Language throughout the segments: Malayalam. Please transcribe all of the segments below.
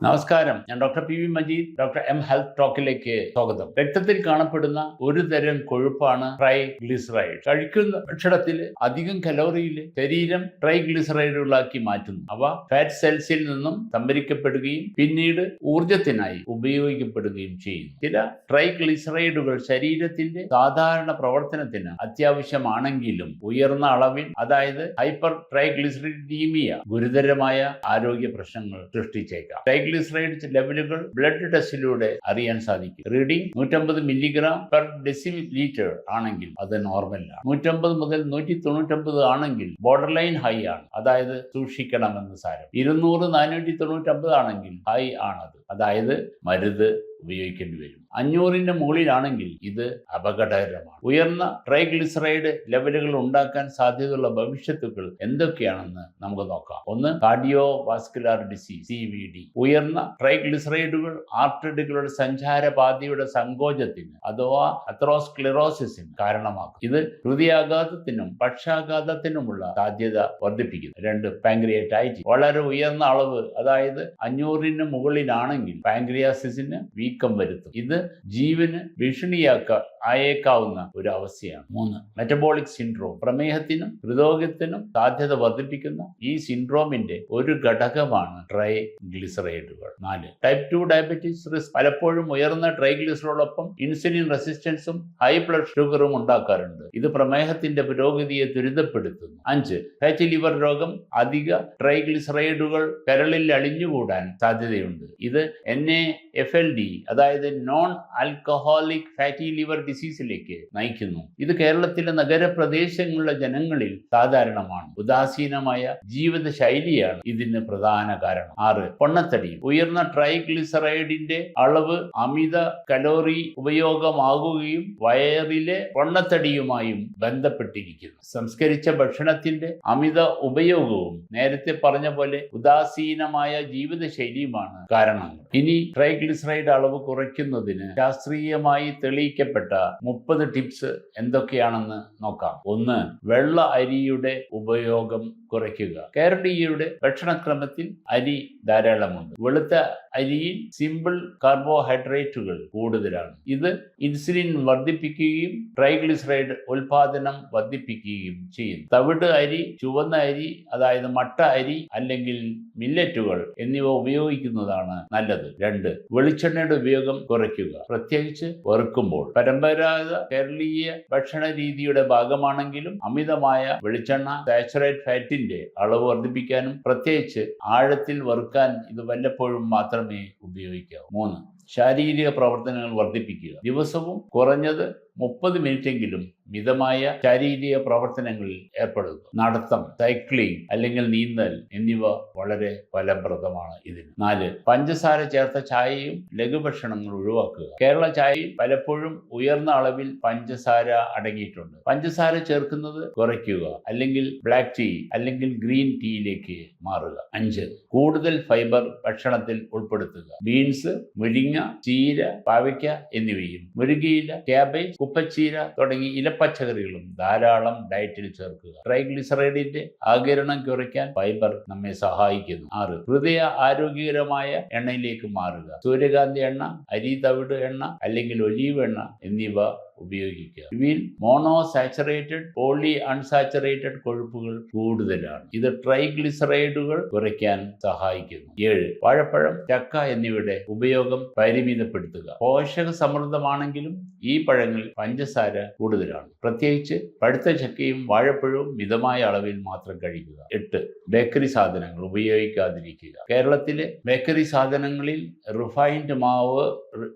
നമസ്കാരം, ഞാൻ doctor P V Majeed. Doctor M health ടോക്കിലേക്ക് സ്വാഗതം. രക്തത്തിൽ കാണപ്പെടുന്ന ഒരു തരം കൊഴുപ്പാണ് ട്രൈഗ്ലിസറൈഡ്. കഴിക്കുന്ന ഭക്ഷണത്തിൽ അധികം കലോറിയിൽ ശരീരം ട്രൈഗ്ലിസറൈഡുകളാക്കി മാറ്റുന്നു. അവ ഫാറ്റ് സെൽസിൽ നിന്നും സംഭരിക്കപ്പെടുകയും പിന്നീട് ഊർജത്തിനായി ഉപയോഗിക്കപ്പെടുകയും ചെയ്യുന്നു. ചില ട്രൈഗ്ലിസറൈഡുകൾ ശരീരത്തിന്റെ സാധാരണ പ്രവർത്തനത്തിന് അത്യാവശ്യമാണെങ്കിലും ഉയർന്ന അളവിൽ, അതായത് ഹൈപ്പർ ട്രൈഗ്ലിസറിഡീമിയ, ഗുരുതരമായ ആരോഗ്യ പ്രശ്നങ്ങൾ സൃഷ്ടിച്ചേക്കാം. ട്രൈഗ്ലിസറൈഡ് ലെവലുകൾ ബ്ലഡ് ടെസ്റ്റിലൂടെ അറിയാൻ സാധിക്കും. റീഡിംഗ് 150 മില്ലിഗ്രാം പെർ ഡെസിലിറ്റർ ആണെങ്കിൽ അത് നോർമലാണ്. 150 മുതൽ 199 ആണെങ്കിൽ ബോർഡർ ലൈൻ ഹൈ ആണ്, അതായത് സൂക്ഷിക്കണമെന്ന് സാരം. 200-499 ആണെങ്കിൽ ഹൈ ആണത്, അതായത് മരുന്ന് ഉപയോഗിക്കേണ്ടി വരും. 500-ന് മുകളിലാണെങ്കിൽ ഇത് അപകടകരമാണ്. ഉയർന്ന ട്രൈഗ്ലിസറൈഡ് ലെവലുകൾ ഉണ്ടാക്കാൻ സാധ്യതയുള്ള ഭവിഷ്യത്തുക്കൾ എന്തൊക്കെയാണെന്ന് നമുക്ക് നോക്കാം. ഒന്ന്, കാർഡിയോ വാസ്കുലാർ ഡിസീസ് CVD. ഉയർന്ന ട്രൈഗ്ലിസറൈഡുകൾ ആർട്ടറികളുടെ സഞ്ചാരപാതയുടെ സങ്കോചത്തിന് അഥവാ അത്രോസ്ക്ലെറോസിസിന് കാരണമാക്കും. ഇത് ഹൃദയാഘാതത്തിനും പക്ഷാഘാതത്തിനുമുള്ള സാധ്യത വർദ്ധിപ്പിക്കുന്നു. 2, പാങ്ക്രിയാറ്റൈറ്റിസ്. വളരെ ഉയർന്ന അളവ്, അതായത് 500-ന് മുകളിലാണെങ്കിൽ പാങ്ക്രിയാസിസിന് വീക്കം വരുത്തും. ഇത് ജീവന് ഭീഷണിയായേക്കാവുന്ന ഒരു അവസ്ഥയാണ്. 3, മെറ്റബോളിക് സിൻഡ്രോം. പ്രമേഹത്തിനും ഹൃദ്രോഗത്തിനും സാധ്യത വർദ്ധിപ്പിക്കുന്ന ഈ സിൻഡ്രോമിന്റെ ഒരു ഘടകമാണ് ട്രൈഗ്ലിസറൈഡുകൾ. 4, ടൈപ്പ് 2 ഡയബറ്റീസ് റിസ്ക്. പലപ്പോഴും ഉയർന്ന ട്രൈഗ്ലിസറോടൊപ്പം ഇൻസുലിൻ റെസിസ്റ്റൻസും ഹൈ ബ്ലഡ് ഷുഗറും ഉണ്ടാക്കാറുണ്ട്. ഇത് പ്രമേഹത്തിന്റെ പുരോഗതിയെ ത്വരിതപ്പെടുത്തുന്നു. 5, ഫാറ്റി ലിവർ രോഗം. അധിക ട്രൈഗ്ലിസറൈഡുകൾ കരളിൽ അടിഞ്ഞുകൂടാൻ സാധ്യതയുണ്ട്. ഇത് NAFLD, അതായത് നോൺ ആൽക്കഹോളിക് ഫാറ്റി ലിവർ ഡിസീസിലേക്ക് നയിക്കുന്നു. ഇത് കേരളത്തിലെ നഗരപ്രദേശങ്ങളിലെ ജനങ്ങളിൽ സാധാരണമാണ്. ഉദാസീനമായ ജീവിതശൈലിയാണ് ഇതിന് പ്രധാന കാരണം. 6, പൊണ്ണത്തടി. ഉയർന്ന ട്രൈഗ്ലിസറൈഡിന്റെ അളവ് അമിത കലോറി ഉപയോഗമാകുകയും വയറിലെ പൊണ്ണത്തടിയുമായും ബന്ധപ്പെട്ടിരിക്കുന്നു. സംസ്കരിച്ച ഭക്ഷണത്തിന്റെ അമിത ഉപയോഗവും നേരത്തെ പറഞ്ഞ പോലെ ഉദാസീനമായ ജീവിതശൈലിയുമാണ് കാരണങ്ങൾ. ഇനി ട്രൈഗ്ലിസറൈഡ് അളവ് കുറയ്ക്കുന്നതിന് ശാസ്ത്രീയമായി തെളിയിക്കപ്പെട്ട 30 ടിപ്സ് എന്തൊക്കെയാണെന്ന് നോക്കാം. 1, വെള്ള അരിയുടെ ഉപയോഗം കുറയ്ക്കുക. കേരളീയരുടെ ഭക്ഷണക്രമത്തിൽ അരി ധാരാളമുണ്ട്. വെളുത്ത അരിയിൽ സിമ്പിൾ കാർബോഹൈഡ്രേറ്റുകൾ കൂടുതലാണ്. ഇത് ഇൻസുലിൻ വർദ്ധിപ്പിക്കുകയും ട്രൈഗ്ലിസറൈഡ് ഉൽപാദനം വർദ്ധിപ്പിക്കുകയും ചെയ്യുന്നു. തവിട് അരി, ചുവന്ന അരി, അതായത് മട്ട അരി അല്ലെങ്കിൽ മില്ലറ്റുകൾ എന്നിവ ഉപയോഗിക്കുന്നതാണ് നല്ലത്. 2, വെളിച്ചെണ്ണയുടെ ഉപയോഗം കുറയ്ക്കുക, പ്രത്യേകിച്ച് വറുക്കുമ്പോൾ. പരമ്പരാഗത കേരളീയ ഭക്ഷണ രീതിയുടെ ഭാഗമാണെങ്കിലും അമിതമായ വെളിച്ചെണ്ണ സാച്ചുറേറ്റ് ഫാറ്റിന്റെ അളവ് വർദ്ധിപ്പിക്കാനും പ്രത്യേകിച്ച് ആഴത്തിൽ വറുക്കാൻ ഇത് വല്ലപ്പോഴും മാത്രമേ ഉപയോഗിക്കാവൂ. 3, ശാരീരിക പ്രവർത്തനങ്ങൾ വർദ്ധിപ്പിക്കുക. ദിവസവും കുറഞ്ഞത് 30 മിനിറ്റെങ്കിലും മിതമായ ശാരീരിക പ്രവർത്തനങ്ങളിൽ ഏർപ്പെടുക. നടത്തം, സൈക്ലിംഗ് അല്ലെങ്കിൽ നീന്തൽ എന്നിവ വളരെ ഫലപ്രദമാണ് ഇതിന്. 4, പഞ്ചസാര ചേർത്ത ചായയും ലഘുഭക്ഷണങ്ങൾ ഒഴിവാക്കുക. കേരള ചായയിൽ പലപ്പോഴും ഉയർന്ന അളവിൽ പഞ്ചസാര അടങ്ങിയിട്ടുണ്ട്. പഞ്ചസാര ചേർക്കുന്നത് കുറയ്ക്കുക, അല്ലെങ്കിൽ ബ്ലാക്ക് ടീ അല്ലെങ്കിൽ ഗ്രീൻ ടീയിലേക്ക് മാറുക. 5, കൂടുതൽ ഫൈബർ ഭക്ഷണത്തിൽ ഉൾപ്പെടുത്തുക. ബീൻസ്, മുരിങ്ങ, ചീര, പാവയ്ക്ക എന്നിവയും മുരിങ്ങയില, ക്യാബേജ്, കുപ്പച്ചീര തുടങ്ങി ഇലപ്പച്ചക്കറികളും ധാരാളം ഡയറ്റിൽ ചേർക്കുക. ട്രൈഗ്ലിസറൈഡിന്റെ ആഗിരണം കുറയ്ക്കാൻ ഫൈബർ നമ്മെ സഹായിക്കുന്നു. 6, ഹൃദയ ആരോഗ്യകരമായ എണ്ണയിലേക്ക് മാറുക. സൂര്യകാന്തി എണ്ണ, അരി തവിട് എണ്ണ അല്ലെങ്കിൽ ഒലീവ് എണ്ണ എന്നിവ ഉപയോഗിക്കുക. ഇവയിൽ മോണോസാച്ചുറേറ്റഡ്, പോളി അൺസാച്ചുറേറ്റഡ് കൊഴുപ്പുകൾ കൂടുതലാണ്. ഇത് ട്രൈഗ്ലിസറൈഡുകൾ കുറയ്ക്കാൻ സഹായിക്കുന്നു. 7, വാഴപ്പഴം, ചക്ക എന്നിവയുടെ ഉപയോഗം പരിമിതപ്പെടുത്തുക. പോഷക സമൃദ്ധമാണെങ്കിലും ഈ പഴങ്ങളിൽ പഞ്ചസാര കൂടുതലാണ്. പ്രത്യേകിച്ച് പഴുത്ത ചക്കയും വാഴപ്പഴവും മിതമായ അളവിൽ മാത്രം കഴിക്കുക. 8, ബേക്കറി സാധനങ്ങൾ ഉപയോഗിക്കാതിരിക്കുക. കേരളത്തിലെ ബേക്കറി സാധനങ്ങളിൽ റിഫൈൻഡ് മാവ്,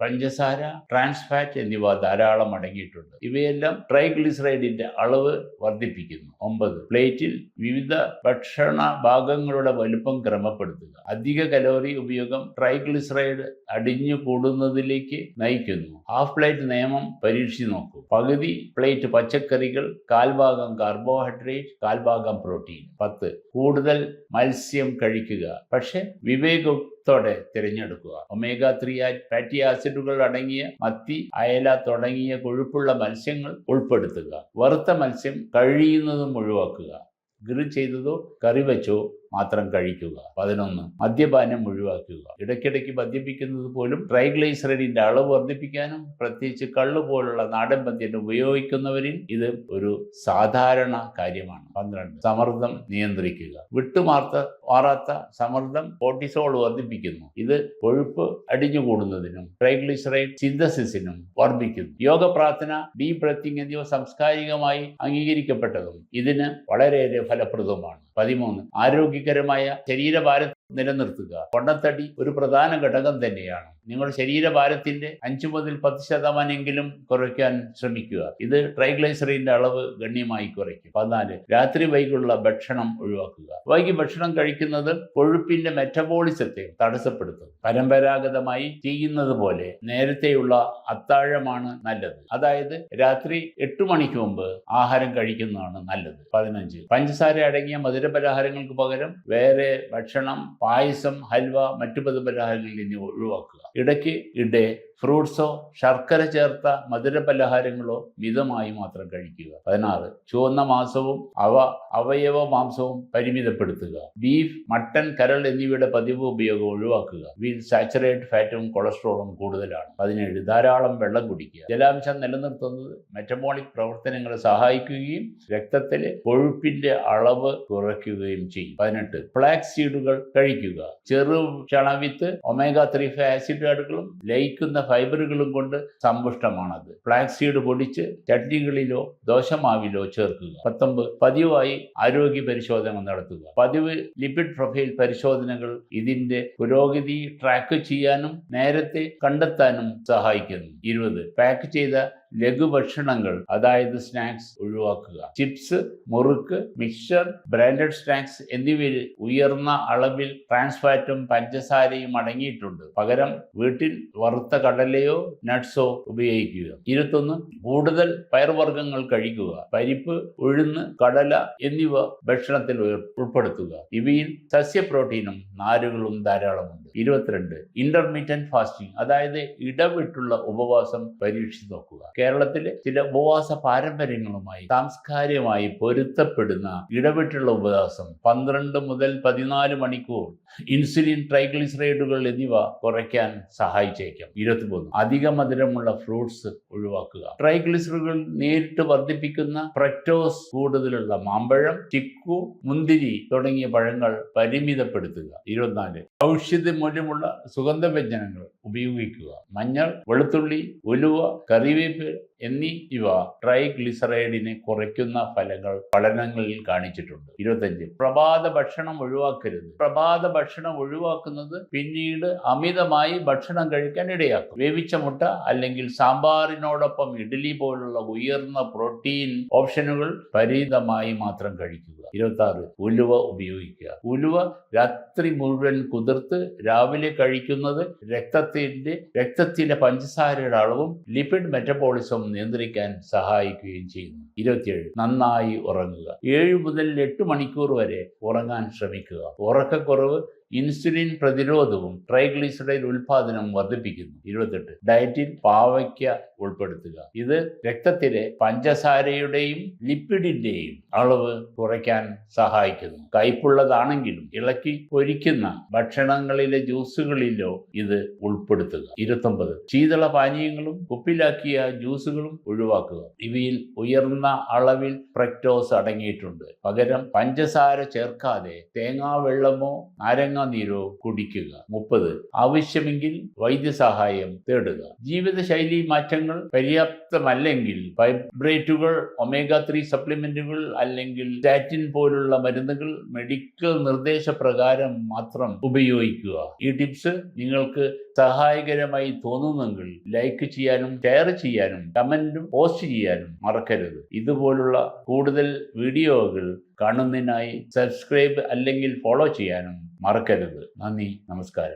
പഞ്ചസാര, ട്രാൻസ് ഫാറ്റ് എന്നിവ ധാരാളം അടങ്ങിയിട്ടുണ്ട്. ഇവയെല്ലാം ട്രൈഗ്ലിസറൈഡിന്റെ അളവ് വർദ്ധിപ്പിക്കുന്നു. 9, പ്ലേറ്റിൽ വിവിധ ഭക്ഷണ ഭാഗങ്ങളുടെ വലുപ്പം ക്രമപ്പെടുത്തുക. അധിക കലോറി ഉപയോഗം ട്രൈഗ്ലിസറൈഡ് അടിഞ്ഞു കൂടുന്നതിലേക്ക് നയിക്കുന്നു. ഹാഫ് പ്ലേറ്റ് നിയമം പരീക്ഷിച്ചു നോക്കൂ. പകുതി പ്ലേറ്റ് പച്ചക്കറികൾ, കാൽഭാഗം കാർബോഹൈഡ്രേറ്റ്, കാൽഭാഗം പ്രോട്ടീൻ. 10, കൂടുതൽ മത്സ്യം കഴിക്കുക, പക്ഷെ വിവേകത്തോടെ തിരഞ്ഞെടുക്കുക. ഒമേഗ 3 ഫാറ്റി ആസിഡുകൾ അടങ്ങിയ മത്തി, അയല തുടങ്ങിയ കൊഴുപ്പുള്ള മത്സ്യങ്ങൾ ഉൾപ്പെടുത്തുക. വറുത്ത മത്സ്യം കഴിയുന്നതും ഒഴിവാക്കുക. ഗ്രിൽ ചെയ്തതോ കറി വെച്ചോ മാത്രം കഴിക്കുക. 11 മദ്യപാനം ഒഴിവാക്കുക. ഇടയ്ക്കിടയ്ക്ക് മദ്യപിക്കുന്നത് പോലും ട്രൈഗ്ലിസറൈഡിന്റെ അളവ് വർദ്ധിപ്പിക്കാനും പ്രത്യേകിച്ച് കള്ള് പോലുള്ള നാടൻ മദ്യം ഉപയോഗിക്കുന്നവരിൽ ഇത് ഒരു സാധാരണ കാര്യമാണ്. 12 സമ്മർദ്ദം നിയന്ത്രിക്കുക. മാറാത്ത സമ്മർദ്ദം കോർട്ടിസോൾ വർദ്ധിപ്പിക്കുന്നു. ഇത് കൊഴുപ്പ് അടിഞ്ഞുകൂടുന്നതിനും ട്രൈഗ്ലിസറൈഡ് സിന്തസിസിനും വർദ്ധിക്കുന്നു. യോഗ, പ്രാർത്ഥന, ഡീപ് ബ്രീത്തിങ് എന്നിവ സാംസ്കാരികമായി അംഗീകരിക്കപ്പെട്ടതും ഇതിന് വളരെയേറെ ഫലപ്രദവുമാണ്. 13 ആരോഗ്യകരമായ ശരീരഭാരം നിലനിർത്തുക. പൊണ്ണത്തടി ഒരു പ്രധാന ഘടകം തന്നെയാണ്. നിങ്ങൾ ശരീരഭാരത്തിന്റെ 5 മുതൽ 10% കുറയ്ക്കാൻ ശ്രമിക്കുക. ഇത് ട്രൈഗ്ലിസറൈഡിന്റെ അളവ് ഗണ്യമായി കുറയ്ക്കും. 14 രാത്രി വൈകിയുള്ള ഭക്ഷണം ഒഴിവാക്കുക. വൈകി ഭക്ഷണം കഴിക്കുന്നത് കൊഴുപ്പിന്റെ മെറ്റബോളിസത്തെ തടസ്സപ്പെടുത്തും. പരമ്പരാഗതമായി ചെയ്യുന്നത് പോലെ നേരത്തെയുള്ള അത്താഴമാണ് നല്ലത്. അതായത് രാത്രി 8 മണിക്ക് മുമ്പ് ആഹാരം കഴിക്കുന്നതാണ് നല്ലത്. 15 പഞ്ചസാര അടങ്ങിയ മധുരപലഹാരങ്ങൾക്ക് പകരം വേറെ ഭക്ഷണം, പായസം, ഹൽവ, മറ്റു മധുരപലഹാരങ്ങളിൽ നിന്ന് ഒഴിവാക്കുക. ഇടയ്ക്ക് ഫ്രൂട്ട്സോ ശർക്കര ചേർത്ത മധുരപലഹാരങ്ങളോ മിതമായി മാത്രം കഴിക്കുക. 16 ചുവന്ന മാംസവും അവയവ മാംസവും പരിമിതപ്പെടുത്തുക. ബീഫ്, മട്ടൻ, കരൾ എന്നിവയുടെ പതിവ് ഉപയോഗം ഒഴിവാക്കുക. സാച്ചുറേറ്റഡ് ഫാറ്റും കൊളസ്ട്രോളും കൂടുതലാണ്. 17 ധാരാളം വെള്ളം കുടിക്കുക. ജലാംശം നിലനിർത്തുന്നത് മെറ്റബോളിക് പ്രവർത്തനങ്ങളെ സഹായിക്കുകയും രക്തത്തിലെ കൊഴുപ്പിന്റെ അളവ് കുറയ്ക്കുകയും ചെയ്യും. 18 ഫ്ലാക്സ് സീഡുകൾ കഴിക്കുക. ചെറു ചണവിത്ത് omega-3 ആസിഡുകളും ലയിക്കുന്ന ഫൈബറുകളും കൊണ്ട് സമ്പുഷ്ടമാണത്. ഫ്ലാക്സ് സീഡ് പൊടിച്ച് ചട്നികളിലോ ദോശമാവിലോ ചേർക്കുക. 19 പതിവായി ആരോഗ്യ പരിശോധന നടത്തുക. പതിവ് ലിപിഡ് പ്രൊഫൈൽ പരിശോധനകൾ ഇതിന്റെ പുരോഗതി ട്രാക്ക് ചെയ്യാനും നേരത്തെ കണ്ടെത്താനും സഹായിക്കുന്നു. 20 പാക്ക് ചെയ്ത ലഘുഭക്ഷണങ്ങൾ, അതായത് സ്നാക്സ് ഒഴിവാക്കുക. ചിപ്സ്, മുറുക്ക്, മിക്സ്ചർ, ബ്രാൻഡഡ് സ്നാക്സ് എന്നിവയിൽ ഉയർന്ന അളവിൽ ട്രാൻസ്ഫാറ്റും പഞ്ചസാരയും അടങ്ങിയിട്ടുണ്ട്. പകരം വീട്ടിൽ വറുത്ത കടലയോ നട്ട്സോ ഉപയോഗിക്കുക. 21 കൂടുതൽ പയർവർഗ്ഗങ്ങൾ കഴിക്കുക. പരിപ്പ്, ഉഴുന്ന്, കടല എന്നിവ ഭക്ഷണത്തിൽ ഉൾപ്പെടുത്തുക. ഇവയിൽ സസ്യ പ്രോട്ടീനും നാരുകളും ധാരാളമുണ്ട്. 22 ഇന്റർമീഡിയന്റ് ഫാസ്റ്റിംഗ്, അതായത് ഇടവിട്ടുള്ള ഉപവാസം പരീക്ഷിച്ചു നോക്കുക. കേരളത്തിലെ ചില ഉപവാസ പാരമ്പര്യങ്ങളുമായി സാംസ്കാരികമായി പൊരുത്തപ്പെടുന്ന ഇടവിട്ടുള്ള ഉപവാസം 12 മുതൽ 14 മണിക്കൂർ ഇൻസുലിൻ, ട്രൈഗ്ലിസറൈഡുകൾ എന്നിവ കുറയ്ക്കാൻ സഹായിച്ചേക്കാം. 23 അധിക മധുരമുള്ള ഫ്രൂട്ട്സ് ഒഴിവാക്കുക. ട്രൈഗ്ലിസറൈഡുകൾ നേരിട്ട് വർദ്ധിപ്പിക്കുന്ന ഫ്രക്ടോസ് കൂടുതലുള്ള മാമ്പഴം, ചിക്കു, മുന്തിരി തുടങ്ങിയ പഴങ്ങൾ പരിമിതപ്പെടുത്തുക. 24 ഔഷധ മൂല്യമുള്ള സുഗന്ധവ്യഞ്ജനങ്ങൾ ഉപയോഗിക്കുക. മഞ്ഞൾ, വെളുത്തുള്ളി, ഉലുവ, കറിവേപ്പ് എന്നിവ ട്രൈഗ്ലിസറൈഡിനെ കുറയ്ക്കുന്ന ഫലങ്ങൾ പഠനങ്ങളിൽ കാണിച്ചിട്ടുണ്ട്. 25 പ്രഭാത ഭക്ഷണം ഒഴിവാക്കരുത്. പ്രഭാത ഭക്ഷണം ഒഴിവാക്കുന്നത് പിന്നീട് അമിതമായി ഭക്ഷണം കഴിക്കാൻ ഇടയാക്കും. വേവിച്ച മുട്ട അല്ലെങ്കിൽ സാമ്പാറിനോടൊപ്പം ഇഡ്ഡലി പോലുള്ള ഉയർന്ന പ്രോട്ടീൻ ഓപ്ഷനുകൾ പരിമിതമായി മാത്രം കഴിക്കുക. 26 ഉലുവ ഉപയോഗിക്കുക. ഉലുവ രാത്രി മുഴുവൻ കുതിർത്ത് രാവിലെ കഴിക്കുന്നത് രക്തത്തിലെ പഞ്ചസാരയുടെ അളവും ലിപിഡ് മെറ്റബോളിസം നിയന്ത്രിക്കാൻ സഹായിക്കുകയും ചെയ്യുന്നു. 27 നന്നായി ഉറങ്ങുക. 7 മുതൽ 8 മണിക്കൂർ വരെ ഉറങ്ങാൻ ശ്രമിക്കുക. ഉറക്കക്കുറവ് ഇൻസുലിൻ പ്രതിരോധവും ട്രൈഗ്ലിസറൈഡ് ഉൽപാദനം വർദ്ധിപ്പിക്കുന്നു. 28 ഡയറ്റിൽ പാവയ്ക്ക ഉൾപ്പെടുത്തുക. ഇത് രക്തത്തിലെ പഞ്ചസാരയുടെയും ലിപ്പിഡിന്റെയും അളവ് കുറയ്ക്കാൻ സഹായിക്കുന്നു. കയ്പുള്ളതാണെങ്കിലും ഇളക്കി പൊരിക്കുന്ന ഭക്ഷണങ്ങളിലെ ജ്യൂസുകളിലോ ഇത് ഉൾപ്പെടുത്തുക. 29 ശീതള പാനീയങ്ങളും കുപ്പിലാക്കിയ ജ്യൂസുകളും ഒഴിവാക്കുക. ഇവയിൽ ഉയർന്ന അളവിൽ ഫ്രക്ടോസ് അടങ്ങിയിട്ടുണ്ട്. പകരം പഞ്ചസാര ചേർക്കാതെ തേങ്ങാവെള്ളമോ നാരങ്ങ നീരോ കുടിക്കുക. 30 ആവശ്യമെങ്കിൽ വൈദ്യസഹായം തേടുക. ജീവിതശൈലി മാറ്റങ്ങൾ പര്യാപ്തമല്ലെങ്കിൽ ഫൈബ്രേറ്റുകൾ, omega-3 സപ്ലിമെന്റുകൾ അല്ലെങ്കിൽ സ്റ്റാറ്റിൻ പോലുള്ള മരുന്നുകൾ മെഡിക്കൽ നിർദ്ദേശപ്രകാരം മാത്രം ഉപയോഗിക്കുക. ഈ ടിപ്സ് നിങ്ങൾക്ക് സഹായകരമായി തോന്നുന്നെങ്കിൽ ലൈക്ക് ചെയ്യാനും ഷെയർ ചെയ്യാനും കമന്റും പോസ്റ്റ് ചെയ്യാനും മറക്കരുത്. ഇതുപോലുള്ള കൂടുതൽ വീഡിയോകൾ കാണുന്നതിനായി സബ്സ്ക്രൈബ് അല്ലെങ്കിൽ ഫോളോ ചെയ്യാനും മറക്കരുത്. നന്ദി, നമസ്കാരം.